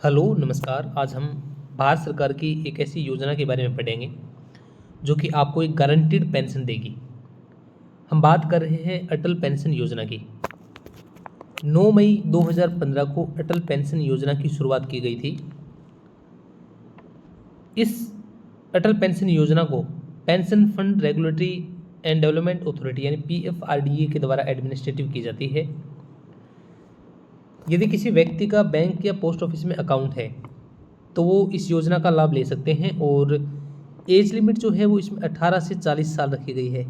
Hello नमस्कार। आज हम भारत सरकार की एक ऐसी योजना के बारे में पढ़ेंगे जो कि आपको एक गारंटीड पेंशन देगी। हम बात कर रहे हैं अटल पेंशन योजना की। 9 मई 2015 को अटल पेंशन योजना की शुरुआत की गई थी। इस अटल पेंशन योजना को pension fund regulatory and development authority यानी पीएफआरडीए के द्वारा एडमिनिस्ट्रेटिव की जाती है। यदि किसी व्यक्ति का बैंक या पोस्ट ऑफिस में अकाउंट है तो वो इस योजना का लाभ ले सकते हैं और एज लिमिट जो है वो इसमें 18 से 40 साल रखी गई है।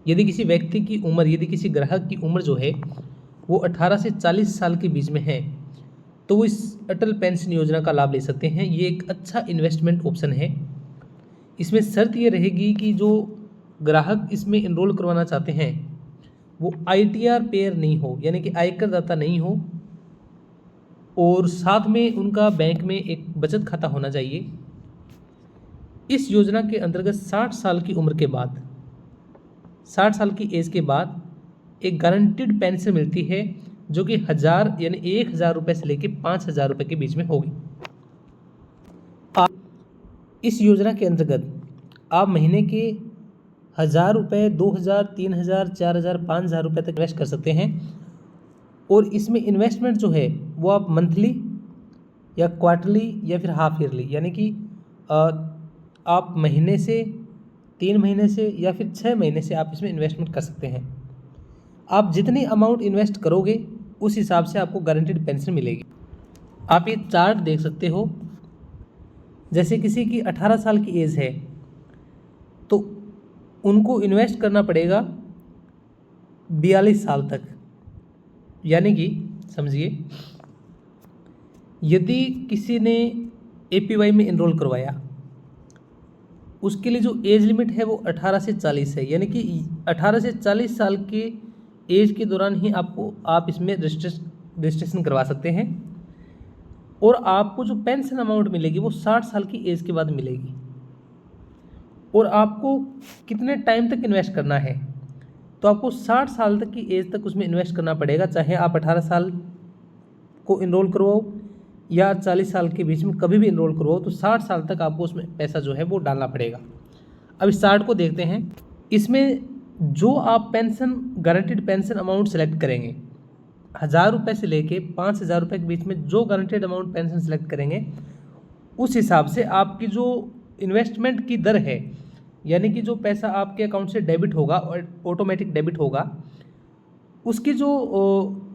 यदि किसी ग्राहक की उम्र जो है वो 18 से 40 साल के बीच में है तो वो इस अटल पेंशन योजना का लाभ ले सकते हैं। ये एक अच्छा इन्वेस्टमेंट ऑप्शन है। इसमें शर्त ये रहेगी कि जो ग्राहक इसमें इनरोल करवाना चाहते हैं वो आईटीआर पेयर नहीं हो, यानी कि आयकर दाता नहीं हो, और साथ में उनका बैंक में एक बचत खाता होना चाहिए। इस योजना के अंतर्गत 60 साल की उम्र के बाद 60 साल की एज के बाद एक गारंटीड पेंशन मिलती है जो कि 1000 यानी 1000 रुपये से लेकर 5000 रुपये के बीच में होगी। इस योजना के अंतर्गत आप महीने के 1000 रुपये, 2000, 3000, 4000, 5000 रुपये तक इन्वेस्ट कर सकते हैं। और इसमें इन्वेस्टमेंट जो है वो आप मंथली या क्वार्टरली या फिर हाफ ईयरली, यानी कि आप महीने से, 3 महीने से या फिर 6 महीने से आप इसमें इन्वेस्टमेंट कर सकते हैं। आप जितनी अमाउंट इन्वेस्ट करोगे उस हिसाब से आपको गारंटीड पेंशन मिलेगी। आप ये चार्ट देख सकते हो। जैसे किसी की 18 साल की एज है तो उनको इन्वेस्ट करना पड़ेगा 42 साल तक। यानी कि समझिए, यदि किसी ने एपीवाई में इनरोल करवाया उसके लिए जो एज लिमिट है वो 18 से 40 है, यानी कि 18 से 40 साल के एज के दौरान ही आप इसमें रजिस्ट्रेशन करवा सकते हैं। और आपको जो पेंशन अमाउंट मिलेगी वो 60 साल की एज के बाद मिलेगी। और आपको कितने टाइम तक इन्वेस्ट करना है, तो आपको 60 साल तक की एज तक उसमें इन्वेस्ट करना पड़ेगा। चाहे आप 18 साल को इनरोल करवाओ या 40 साल के बीच में कभी भी इनरोल करवाओ, तो 60 साल तक आपको उसमें पैसा जो है वो डालना पड़ेगा। अब इस चार्ट को देखते हैं। इसमें जो आप pension guaranteed pension amount select करेंगे, 1000 रुपये से लेके 5000 रुपये के बीच में जो गारंटीड अमाउंट पेंशन सेलेक्ट करेंगे, उस हिसाब से आपकी जो इन्वेस्टमेंट की दर है, यानी कि जो पैसा आपके अकाउंट से डेबिट होगा और ऑटोमेटिक डेबिट होगा, उसकी जो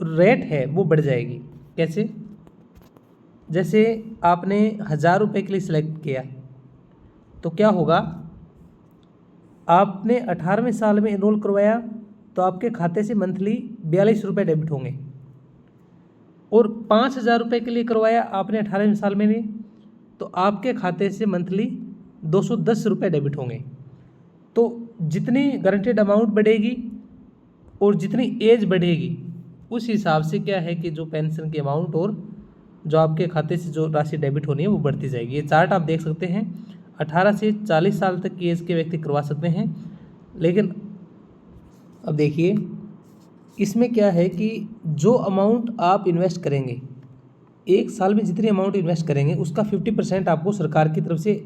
रेट है वो बढ़ जाएगी। कैसे? जैसे आपने 1000 रुपये के लिए सिलेक्ट किया तो क्या होगा, आपने 18वें साल में इनरोल करवाया तो आपके खाते से मंथली 42 रुपये डेबिट होंगे। और 5000 रुपये के लिए करवाया आपने 18वें साल में भी, तो आपके खाते से मंथली 210 रुपये डेबिट होंगे। तो जितनी गारंटेड अमाउंट बढ़ेगी और जितनी एज बढ़ेगी उस हिसाब से क्या है कि जो पेंशन की अमाउंट और जो आपके खाते से जो राशि डेबिट होनी है वो बढ़ती जाएगी। ये चार्ट आप देख सकते हैं। 18 से 40 साल तक की एज के व्यक्ति करवा सकते हैं। लेकिन अब देखिए, इसमें क्या है कि जो अमाउंट आप इन्वेस्ट करेंगे, एक साल में जितनी अमाउंट इन्वेस्ट करेंगे उसका 50% आपको सरकार की तरफ से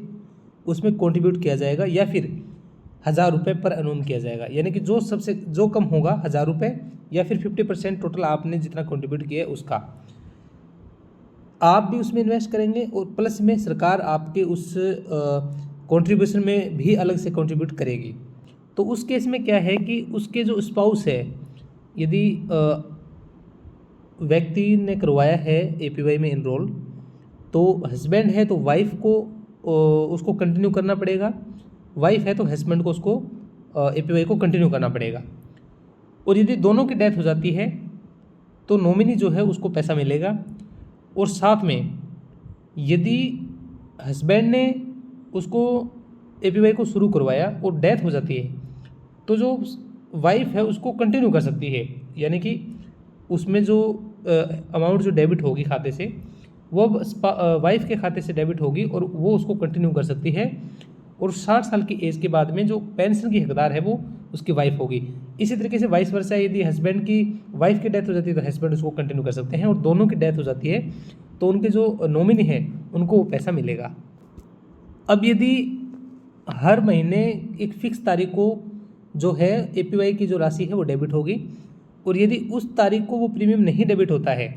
उसमें कंट्रीब्यूट किया जाएगा, या फिर 1000 रुपये पर अनुमान किया जाएगा। यानी कि जो कम होगा 1000 रुपये, या फिर 50% टोटल आपने जितना कंट्रीब्यूट किया है उसका आप भी उसमें इन्वेस्ट करेंगे, और प्लस में सरकार आपके उस कंट्रीब्यूशन में भी अलग से कंट्रीब्यूट करेगी। तो उस केस में क्या है कि उसके जो स्पाउस है, यदि व्यक्ति ने करवाया है एपीवाई में इनरोल, तो हस्बैंड है तो वाइफ को उसको कंटिन्यू करना पड़ेगा, वाइफ है तो हस्बैंड को उसको एपीवाई को कंटिन्यू करना पड़ेगा। और यदि दोनों की डेथ हो जाती है तो नॉमिनी जो है उसको पैसा मिलेगा। और साथ में यदि हस्बैंड ने उसको एपीवाई को शुरू करवाया और डेथ हो जाती है तो जो वाइफ है उसको कंटिन्यू कर सकती है, यानी कि उसमें जो अमाउंट जो डेबिट होगी खाते से वो वाइफ के खाते से डेबिट होगी और वो उसको कंटिन्यू कर सकती है। और 60 साल की एज के बाद में जो पेंशन की हकदार है वो उसकी वाइफ होगी। इसी तरीके से वाइस वर्सा, यदि हस्बैंड की वाइफ की डेथ हो जाती है तो हस्बैंड उसको कंटिन्यू कर सकते हैं, और दोनों की डेथ हो जाती है तो उनके जो नॉमिनी है उनको वो पैसा मिलेगा। अब यदि हर महीने एक फिक्स तारीख को जो है एपीवाई की जो राशि है वो डेबिट होगी, और यदि उस तारीख को वो प्रीमियम नहीं डेबिट होता है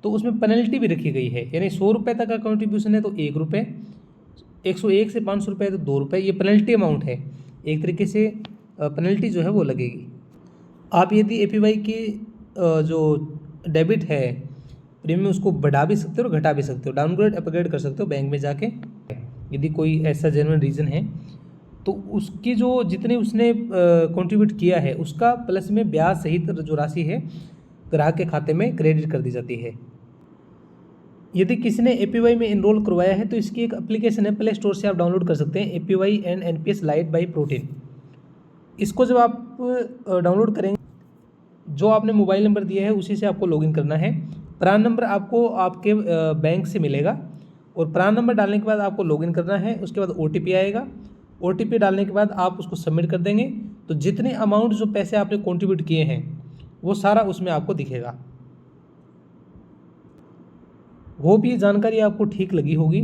तो उसमें पेनल्टी भी रखी गई है। यानी 100 रुपये तक का कंट्रीब्यूशन है तो 1 रुपये, 101 से 500 रुपये तो 2 रुपये, ये पेनल्टी अमाउंट है। एक तरीके से पेनल्टी जो है वो लगेगी। आप यदि एपीवाई की जो डेबिट है प्रीमियम उसको बढ़ा भी सकते हो और घटा भी सकते हो, डाउनग्रेड अपग्रेड कर सकते हो बैंक में जाके। यदि कोई ऐसा जेन्युइन रीज़न है तो उसकी जो जितने उसने कंट्रीब्यूट किया है उसका प्लस में ब्याज सहित जो राशि है ग्राहक के खाते में क्रेडिट कर दी जाती है। यदि किसी ने एपीवाई में एनरोल करवाया है तो इसकी एक एप्लीकेशन है, प्ले स्टोर से आप डाउनलोड कर सकते हैं, APY and NPS light by protein. इसको जब आप डाउनलोड करेंगे, जो आपने मोबाइल नंबर दिया है उसी से आपको लॉगिन करना है। प्रान नंबर आपको आपके बैंक से मिलेगा, और प्रान नंबर डालने के बाद आपको लॉगिन करना है। उसके बाद ओटीपी आएगा, ओटीपी डालने के बाद आप उसको सबमिट कर देंगे तो जितने अमाउंट जो पैसे आपने कंट्रीब्यूट किए हैं वो सारा उसमें आपको दिखेगा। वो भी जानकारी आपको ठीक लगी होगी।